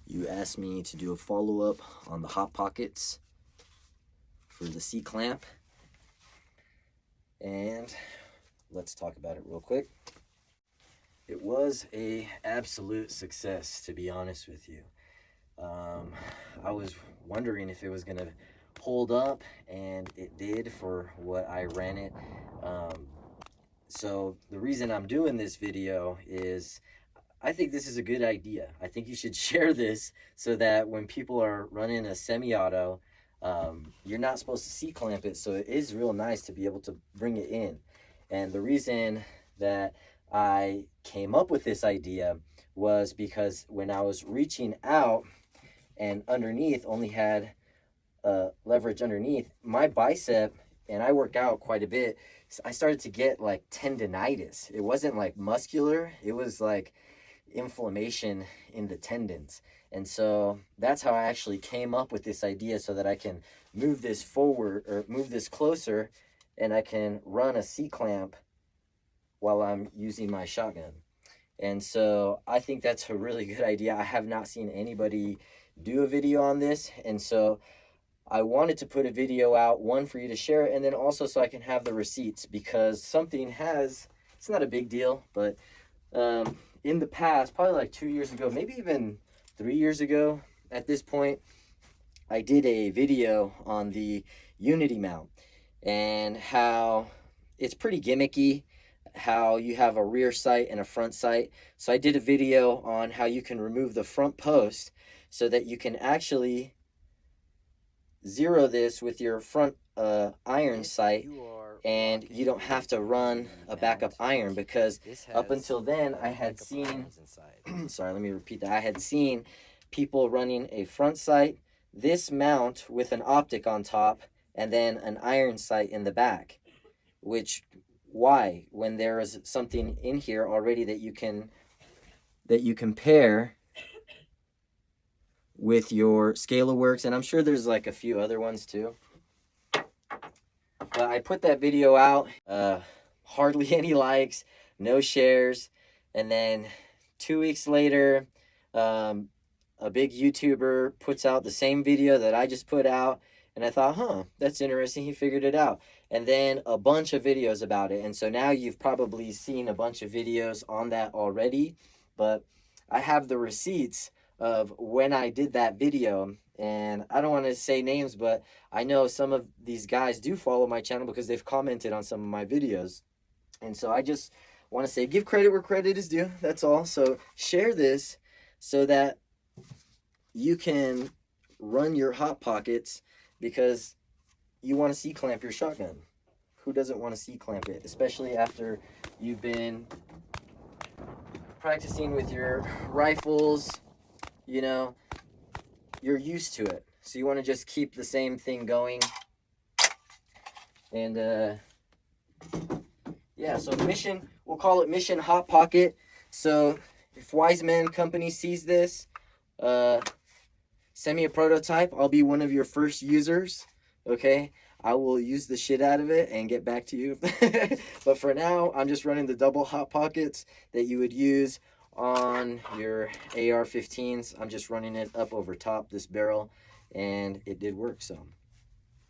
You asked me to do a follow-up on the Hot Pockets for the C-clamp. And let's talk about it real quick. It was a absolute success, to be honest with you. I was wondering if it was going to hold up, and it did for what I ran it. So the reason I'm doing this video is I think this is a good idea. I think you should share this so that when people are running a semi-auto, you're not supposed to C-clamp it, so it is real nice to be able to bring it in. And the reason that I came up with this idea was because when I was reaching out and underneath only had leverage underneath, my bicep, and I work out quite a bit, I started to get like tendonitis. It wasn't like muscular, it was like inflammation in the tendons. And so that's how I actually came up with this idea, so that I can move this forward or move this closer, and I can run a C-clamp while I'm using my shotgun. And so I think that's a really good idea. I have not seen anybody do a video on this, and so I wanted to put a video out, one, for you to share it, and then also so I can have the receipts, because something has, it's not a big deal, but in the past, probably like 2 years ago, maybe even 3 years ago at this point, I did a video on the Unity mount and how it's pretty gimmicky, how you have a rear sight and a front sight. So I did a video on how you can remove the front post so that you can actually zero this with your front iron sight, and you don't have to run a backup iron, because up until then I had seen sorry, let me repeat that. I had seen people running a front sight, this mount with an optic on top, and then an iron sight in the back. Which, why, when there is something in here already that you can pair with your ScalaWorks, and I'm sure there's like a few other ones too. But I put that video out, hardly any likes, no shares, and then 2 weeks later, a big YouTuber puts out the same video that I just put out, and I thought, that's interesting, he figured it out. And then a bunch of videos about it, and so now you've probably seen a bunch of videos on that already, but I have the receipts of when I did that video, and I don't want to say names, but I know some of these guys do follow my channel because they've commented on some of my videos. And so I just want to say, give credit where credit is due, that's all. So share this so that you can run your Hot Pockets, because you want to C-clamp your shotgun. Who doesn't want to C-clamp it, especially after you've been practicing with your rifles? You know, you're used to it, so you want to just keep the same thing going. And yeah, so Mission, we'll call it Mission Hot Pocket. So if Wiseman Company sees this, send me a prototype. I'll be one of your first users, okay? I will use the shit out of it and get back to you. But for now, I'm just running the double Hot Pockets that you would use on your AR-15s. I'm just running it up over top this barrel, and it did work. So